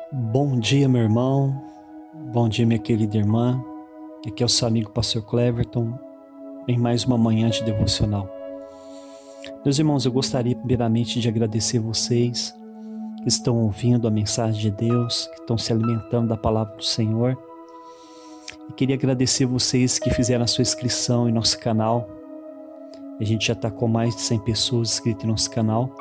Bom dia, meu irmão. Bom dia, minha querida irmã. Aqui é o seu amigo Pastor Cleverton, em mais uma manhã de devocional. Meus irmãos, eu gostaria primeiramente de agradecer vocês que estão ouvindo a mensagem de Deus, que estão se alimentando da palavra do Senhor. E queria agradecer vocês que fizeram a sua inscrição em nosso canal. A gente já está com mais de 100 pessoas inscritas em nosso canal.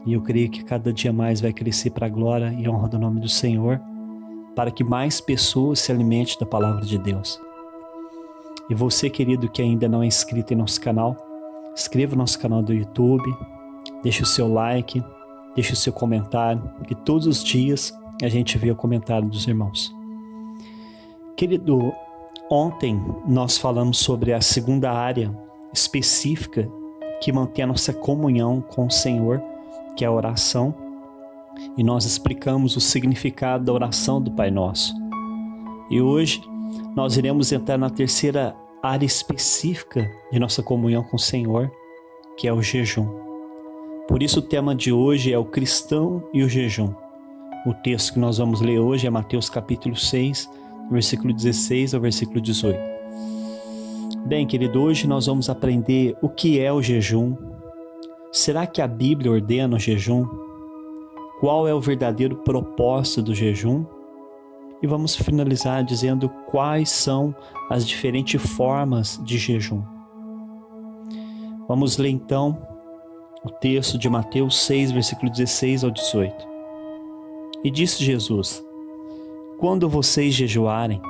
E eu creio que cada dia mais vai crescer para a glória e honra do nome do Senhor, para que mais pessoas se alimentem da palavra de Deus. E você, querido, que ainda não é inscrito em nosso canal, inscreva no nosso canal do YouTube, deixe o seu like, deixe o seu comentário, que todos os dias a gente vê o comentário dos irmãos. Querido, ontem nós falamos sobre a segunda área específica que mantém a nossa comunhão com o Senhor, que é a oração, e nós explicamos o significado da oração do Pai Nosso. E hoje nós iremos entrar na terceira área específica de nossa comunhão com o Senhor, que é o jejum. Por isso o tema de hoje é o cristão e o jejum. O texto que nós vamos ler hoje é Mateus capítulo 6, versículo 16 ao versículo 18. Bem, querido, hoje nós vamos aprender o que é o jejum. Será que a Bíblia ordena o jejum? Qual é o verdadeiro propósito do jejum? E vamos finalizar dizendo quais são as diferentes formas de jejum. Vamos ler então o texto de Mateus 6, versículo 16 ao 18. E disse Jesus: quando vocês jejuarem,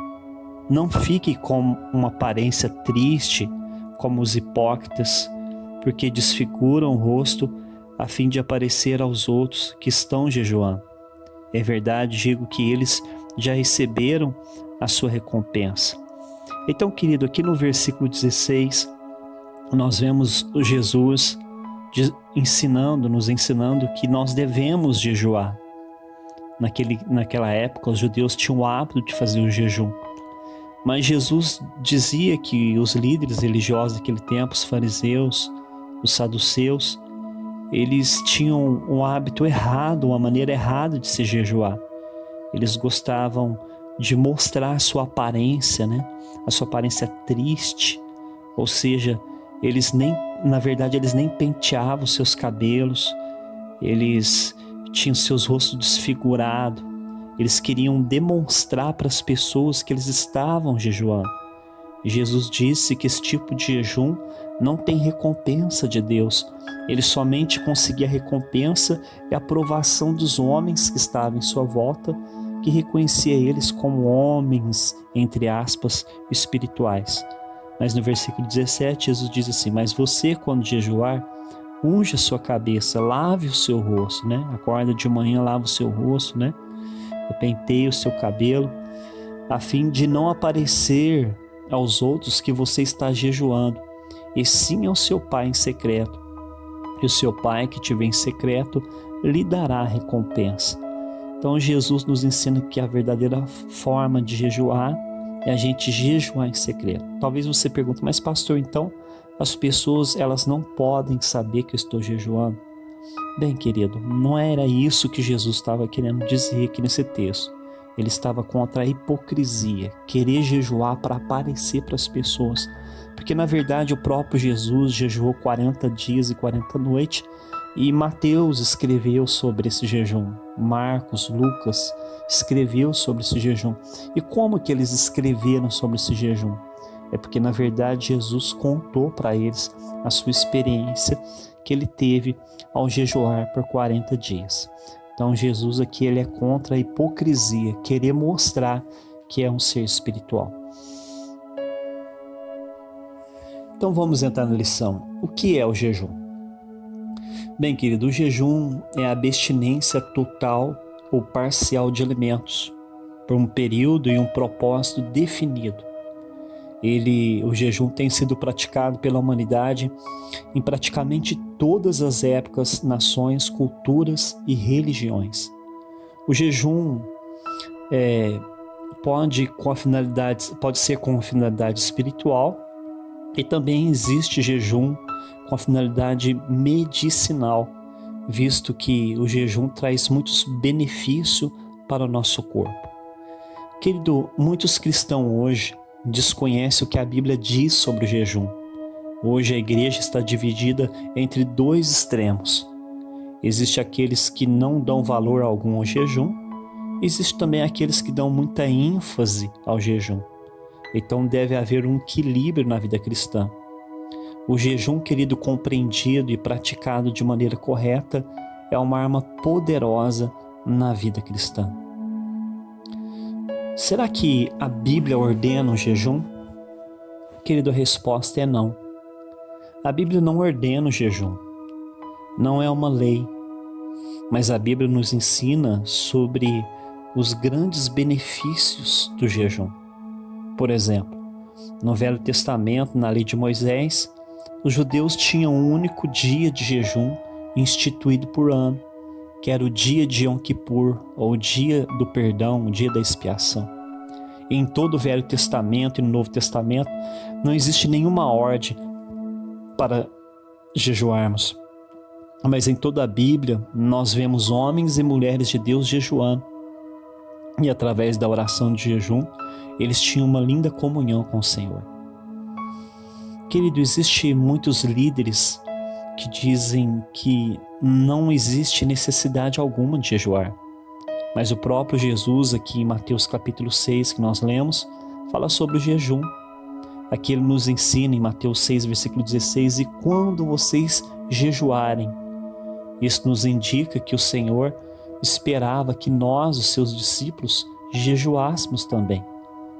não fiquem com uma aparência triste como os hipócritas, porque desfiguram o rosto a fim de aparecer aos outros que estão jejuando. É verdade, digo que eles já receberam a sua recompensa. Então, querido, aqui no versículo 16, nós vemos Jesus nos ensinando que nós devemos jejuar. Naquela época, os judeus tinham o hábito de fazer o jejum. Mas Jesus dizia que os líderes religiosos daquele tempo, os fariseus, os saduceus, eles tinham um hábito errado, uma maneira errada de se jejuar. Eles gostavam de mostrar a sua aparência, a sua aparência triste, ou seja, na verdade eles nem penteavam os seus cabelos, eles tinham seus rostos desfigurados, eles queriam demonstrar para as pessoas que eles estavam jejuando. Jesus disse que esse tipo de jejum não tem recompensa de Deus. Ele somente conseguia a recompensa e a aprovação dos homens que estavam em sua volta, que reconhecia eles como homens, entre aspas, espirituais. Mas no versículo 17, Jesus diz assim: mas você, quando jejuar, unja a sua cabeça, lave o seu rosto, Acorda de manhã, lava o seu rosto, penteie o seu cabelo, a fim de não aparecer aos outros que você está jejuando, e sim ao seu Pai em secreto. E o seu Pai que te vê em secreto lhe dará a recompensa. Então Jesus nos ensina que a verdadeira forma de jejuar é a gente jejuar em secreto. Talvez você pergunte: mas pastor, então as pessoas elas não podem saber que eu estou jejuando? Bem, querido, não era isso que Jesus estava querendo dizer aqui nesse texto. Ele estava contra a hipocrisia, querer jejuar para aparecer para as pessoas. Porque na verdade o próprio Jesus jejuou 40 dias e 40 noites, e Mateus escreveu sobre esse jejum. Marcos, Lucas escreveu sobre esse jejum. E como que eles escreveram sobre esse jejum? É porque na verdade Jesus contou para eles a sua experiência que ele teve ao jejuar por 40 dias. Então Jesus aqui ele é contra a hipocrisia, querer mostrar que é um ser espiritual. Então vamos entrar na lição. O que é o jejum? Bem, querido, o jejum é a abstinência total ou parcial de alimentos por um período e um propósito definido. O jejum tem sido praticado pela humanidade em praticamente todas as épocas, nações, culturas e religiões. O jejum pode ser com finalidade espiritual, e também existe jejum com a finalidade medicinal, visto que o jejum traz muitos benefícios para o nosso corpo. Querido, muitos cristãos hoje desconhecem o que a Bíblia diz sobre o jejum. Hoje a igreja está dividida entre dois extremos. Existem aqueles que não dão valor algum ao jejum, existe também aqueles que dão muita ênfase ao jejum. Então deve haver um equilíbrio na vida cristã. O jejum, querido, compreendido e praticado de maneira correta é uma arma poderosa na vida cristã. Será que a Bíblia ordena o jejum? Querido, a resposta é não. A Bíblia não ordena o jejum. Não é uma lei. Mas a Bíblia nos ensina sobre os grandes benefícios do jejum. Por exemplo, no Velho Testamento, na lei de Moisés, os judeus tinham um único dia de jejum instituído por ano, que era o dia de Yom Kippur, ou o dia do perdão, o dia da expiação. E em todo o Velho Testamento e no Novo Testamento não existe nenhuma ordem para jejuarmos. Mas em toda a Bíblia nós vemos homens e mulheres de Deus jejuando. E através da oração de jejum, eles tinham uma linda comunhão com o Senhor. Querido, existem muitos líderes que dizem que não existe necessidade alguma de jejuar. Mas o próprio Jesus, aqui em Mateus capítulo 6, que nós lemos, fala sobre o jejum. Aqui ele nos ensina em Mateus 6, versículo 16, e quando vocês jejuarem. Isso nos indica que o Senhor esperava que nós, os seus discípulos, jejuássemos também.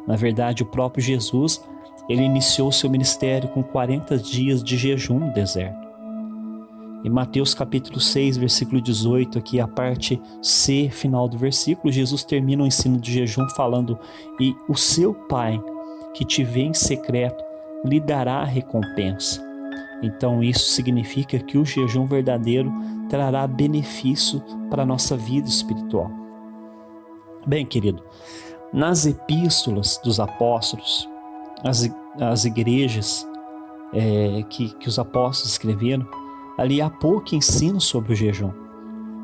Na verdade, o próprio Jesus, ele iniciou seu ministério com 40 dias de jejum no deserto. Em Mateus capítulo 6, versículo 18, aqui a parte C, final do versículo, Jesus termina o ensino de jejum falando: e o seu Pai, que te vê em secreto, lhe dará a recompensa. Então isso significa que o jejum verdadeiro trará benefício para a nossa vida espiritual. Bem, querido, nas epístolas dos apóstolos, as igrejas que os apóstolos escreveram, ali há pouco ensino sobre o jejum.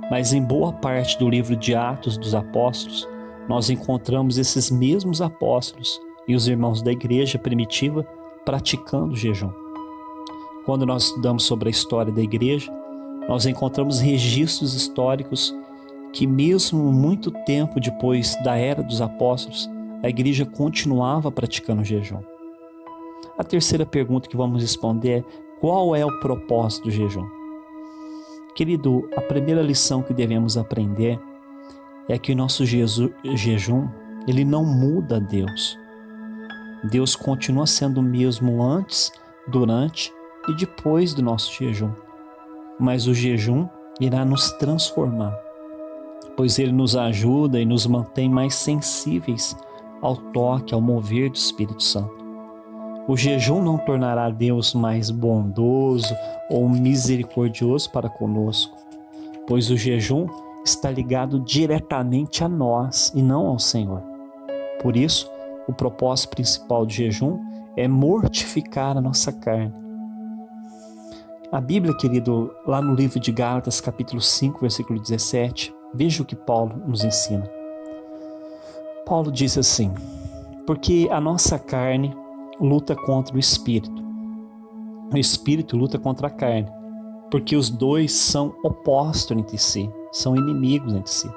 Mas em boa parte do livro de Atos dos Apóstolos, nós encontramos esses mesmos apóstolos e os irmãos da igreja primitiva praticando o jejum. Quando nós estudamos sobre a história da igreja, nós encontramos registros históricos que mesmo muito tempo depois da era dos apóstolos, a igreja continuava praticando o jejum. A terceira pergunta que vamos responder é: qual é o propósito do jejum? Querido, a primeira lição que devemos aprender é que o nosso jejum, ele não muda Deus. Deus continua sendo o mesmo antes, durante e depois do nosso jejum. Mas o jejum irá nos transformar, pois ele nos ajuda e nos mantém mais sensíveis ao toque, ao mover do Espírito Santo. O jejum não tornará Deus mais bondoso ou misericordioso para conosco, pois o jejum está ligado diretamente a nós e não ao Senhor. Por isso, o propósito principal do jejum é mortificar a nossa carne. A Bíblia, querido, lá no livro de Gálatas, capítulo 5, versículo 17, veja o que Paulo nos ensina. Paulo diz assim: porque a nossa carne luta contra o Espírito luta contra a carne, porque os dois são opostos entre si, são inimigos entre si.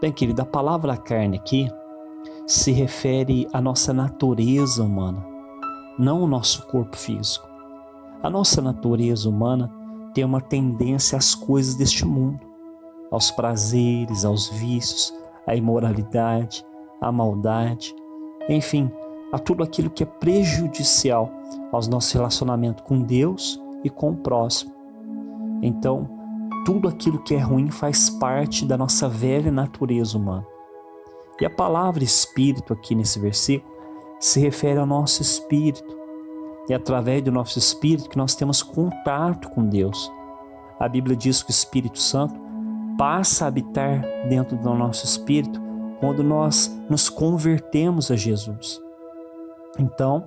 Bem, querido, a palavra carne aqui se refere à nossa natureza humana, não ao nosso corpo físico. A nossa natureza humana tem uma tendência às coisas deste mundo, aos prazeres, aos vícios, à imoralidade, à maldade, enfim, a tudo aquilo que é prejudicial aos nossos relacionamentos com Deus e com o próximo. Então, tudo aquilo que é ruim faz parte da nossa velha natureza humana. E a palavra espírito aqui nesse versículo se refere ao nosso espírito. É através do nosso espírito que nós temos contato com Deus. A Bíblia diz que o Espírito Santo passa a habitar dentro do nosso espírito quando nós nos convertemos a Jesus. Então,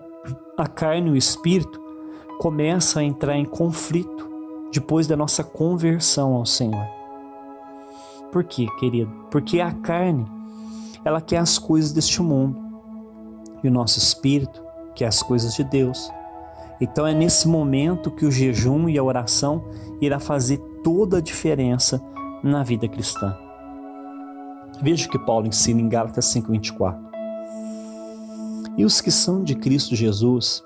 a carne e o espírito começam a entrar em conflito depois da nossa conversão ao Senhor. Por quê, querido? Porque a carne, ela quer as coisas deste mundo e o nosso espírito quer as coisas de Deus. Então é nesse momento que o jejum e a oração irá fazer toda a diferença na vida cristã. Veja o que Paulo ensina em Gálatas 5:24. E os que são de Cristo Jesus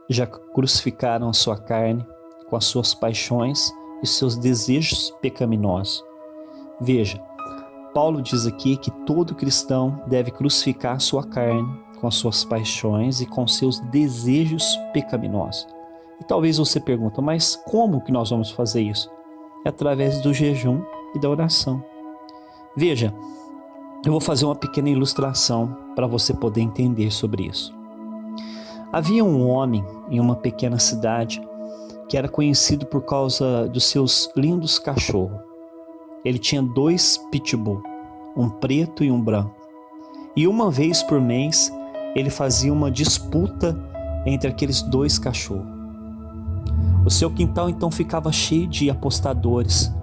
já crucificaram a sua carne com as suas paixões e seus desejos pecaminosos. Veja, Paulo diz aqui que todo cristão deve crucificar a sua carne com as suas paixões e com seus desejos pecaminosos. E talvez você pergunte, mas como que nós vamos fazer isso? É através do jejum e da oração. Veja, eu vou fazer uma pequena ilustração para você poder entender sobre isso. Havia um homem em uma pequena cidade que era conhecido por causa dos seus lindos cachorros. Ele tinha 2 pitbull, um preto e um branco. E uma vez por mês ele fazia uma disputa entre aqueles 2 cachorros. O seu quintal então ficava cheio de apostadores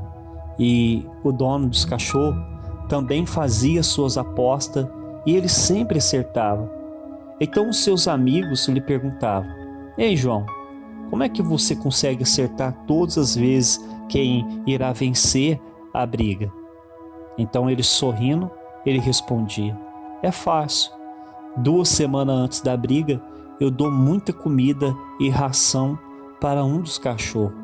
e o dono dos cachorros também fazia suas apostas e ele sempre acertava. Então os seus amigos lhe perguntavam: Ei, João, como é que você consegue acertar todas as vezes quem irá vencer a briga? Então ele, sorrindo, ele respondia: É fácil. 2 semanas antes da briga, eu dou muita comida e ração para um dos cachorros,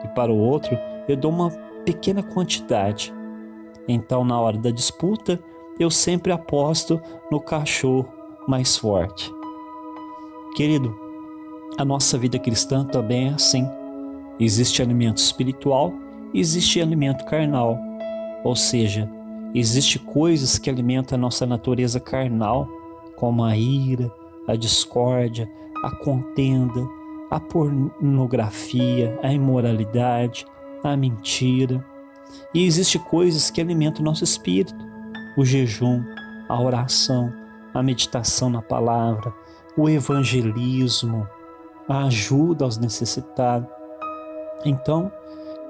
e para o outro eu dou uma pequena quantidade. Então, na hora da disputa, eu sempre aposto no cachorro mais forte. Querido, a nossa vida cristã também é assim. Existe alimento espiritual e existe alimento carnal. Ou seja, existe coisas que alimentam a nossa natureza carnal, como a ira, a discórdia, a contenda, a pornografia, a imoralidade, a mentira. E existem coisas que alimentam o nosso espírito: o jejum, a oração, a meditação na palavra, o evangelismo, a ajuda aos necessitados. Então,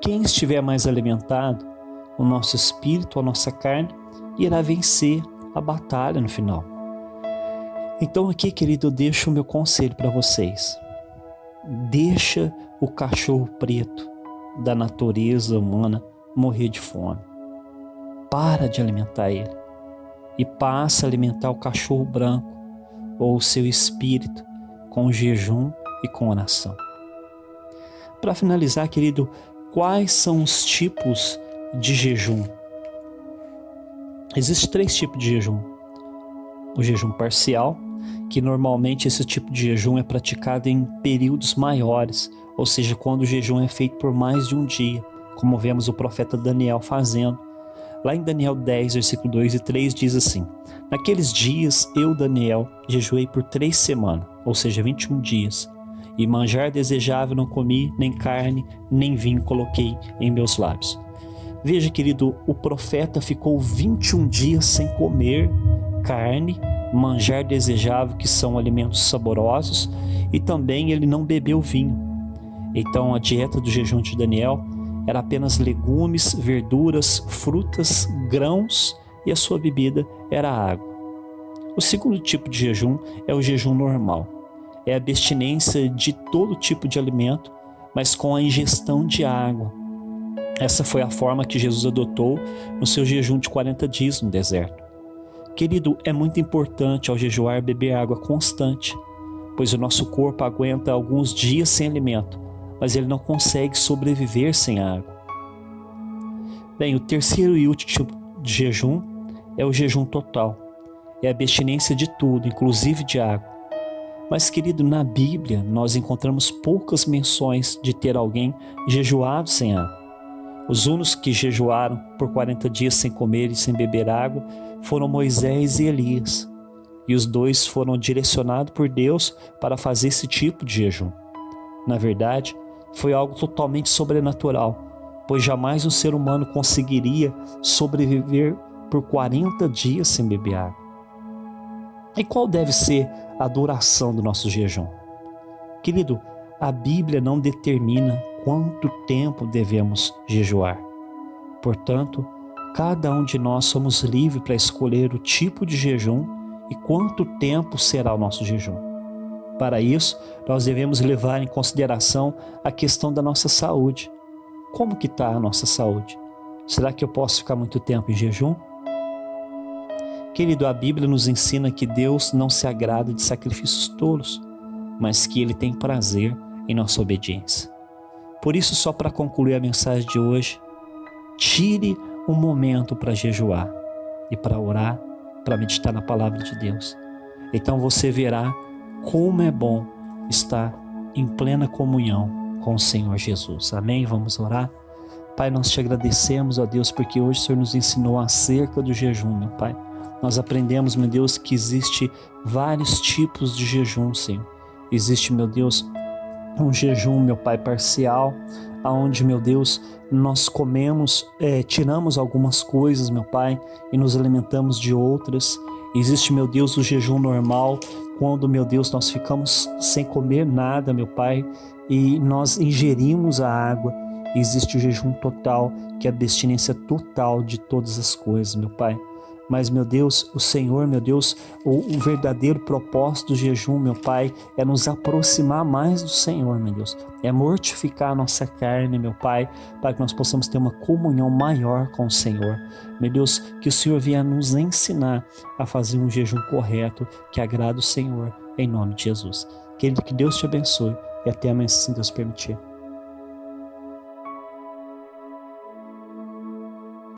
quem estiver mais alimentado, o nosso espírito, a nossa carne, irá vencer a batalha no final. Então aqui, querido, eu deixo o meu conselho para vocês. Deixa o cachorro preto da natureza humana morrer de fome. Para de alimentar ele e passa a alimentar o cachorro branco ou o seu espírito com jejum e com oração. Para finalizar, querido, quais são os tipos de jejum? Existem 3 tipos de jejum. O jejum parcial, que normalmente esse tipo de jejum é praticado em períodos maiores, ou seja, quando o jejum é feito por mais de um dia, como vemos o profeta Daniel fazendo. Lá em Daniel 10, versículo 2 e 3 diz assim: Naqueles dias eu, Daniel, jejuei por 3 semanas, ou seja, 21 dias, e manjar desejável não comi, nem carne, nem vinho coloquei em meus lábios. Veja, querido, o profeta ficou 21 dias sem comer carne, manjar desejável, que são alimentos saborosos, e também ele não bebeu vinho. Então a dieta do jejum de Daniel era apenas legumes, verduras, frutas, grãos, e a sua bebida era água. O segundo tipo de jejum é o jejum normal. É a abstinência de todo tipo de alimento, mas com a ingestão de água. Essa foi a forma que Jesus adotou no seu jejum de 40 dias no deserto. Querido, é muito importante ao jejuar beber água constante, pois o nosso corpo aguenta alguns dias sem alimento, mas ele não consegue sobreviver sem água. Bem, o terceiro e último tipo de jejum é o jejum total. É a abstinência de tudo, inclusive de água. Mas, querido, na Bíblia nós encontramos poucas menções de ter alguém jejuado sem água. Os únicos que jejuaram por 40 dias sem comer e sem beber água foram Moisés e Elias. E os 2 foram direcionados por Deus para fazer esse tipo de jejum. Na verdade, foi algo totalmente sobrenatural, pois jamais um ser humano conseguiria sobreviver por 40 dias sem beber água. E qual deve ser a duração do nosso jejum? Querido, a Bíblia não determina quanto tempo devemos jejuar. Portanto, Cada um de nós somos livres para escolher o tipo de jejum e quanto tempo será o nosso jejum. Para isso, nós devemos levar em consideração a questão da nossa saúde. Como que está a nossa saúde? Será que eu posso ficar muito tempo em jejum? Querido, a Bíblia nos ensina que Deus não se agrada de sacrifícios tolos, mas que Ele tem prazer em nossa obediência. Por isso, só para concluir a mensagem de hoje, tire um momento para jejuar e para orar, para meditar na palavra de Deus. Então você verá como é bom estar em plena comunhão com o Senhor Jesus. Amém? Vamos orar? Pai, nós te agradecemos, ó Deus, porque hoje o Senhor nos ensinou acerca do jejum, meu Pai. Nós aprendemos, meu Deus, que existe vários tipos de jejum, Senhor. Existe, meu Deus, um jejum, meu Pai, parcial, aonde, meu Deus, nós comemos, tiramos algumas coisas, meu Pai, e nos alimentamos de outras. Existe, meu Deus, o jejum normal, quando, meu Deus, nós ficamos sem comer nada, meu Pai, e nós ingerimos a água. Existe o jejum total, que é a abstinência total de todas as coisas, meu Pai. Mas, meu Deus, o Senhor, meu Deus, o verdadeiro propósito do jejum, meu Pai, é nos aproximar mais do Senhor, meu Deus. É mortificar a nossa carne, meu Pai, para que nós possamos ter uma comunhão maior com o Senhor. Meu Deus, que o Senhor venha nos ensinar a fazer um jejum correto, que agrada o Senhor, em nome de Jesus. Querido, que Deus te abençoe e até amanhã, se Deus permitir.